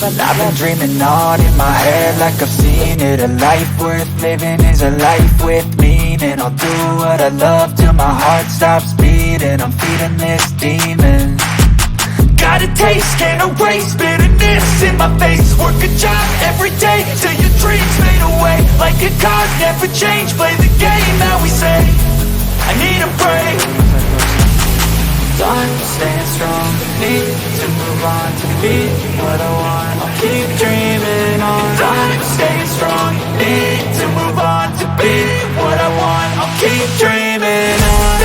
I've been dreaming on in my head like I've seen it. A life worth living is a life with meaning. I'll do what I love till my heart stops beating. I'm feeding this demon. Got a taste, can't erase bitterness in my face. Work a job every day till your dreams fade away. Like a card, never change, play the game that we say. I need a break. I'm staying strong, need to move on to be what I want. I'll keep dreaming on. I'm staying strong, need to move on to be what I want. I'll keep dreaming on.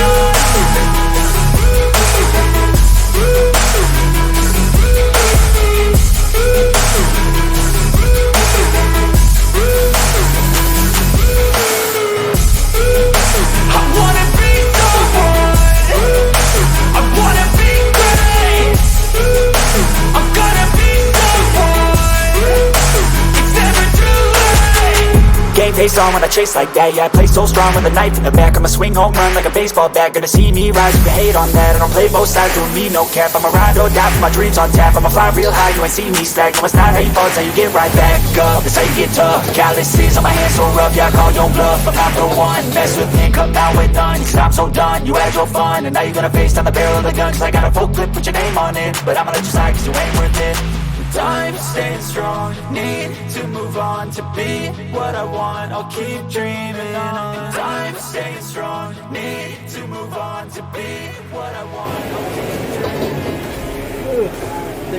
Face on when I chase like that. Yeah, I play so strong with a knife in the back. I'ma swing home run like a baseball bat. Gonna see me rise, you can hate on that. I don't play both sides, doing me no cap. I'ma ride or die for my dreams on tap. I'ma fly real high, you ain't see me slack. No, it's not how you fall, it's how you get right back up. It's how you get tough. Calluses on my hands so rough, yeah, I call your bluff. I'm not the one, mess with me, come out with none. Cause I'm so done, you had your fun. And now you're gonna face down the barrel of the gun. Cause I got a full clip, put your name on it. But I'ma let you slide cause you ain't worth it. I'm staying strong, need to move on to be what I want. I'll keep dreaming on. I'm staying strong, need to move on to be what I want. I'll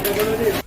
keep dreaming.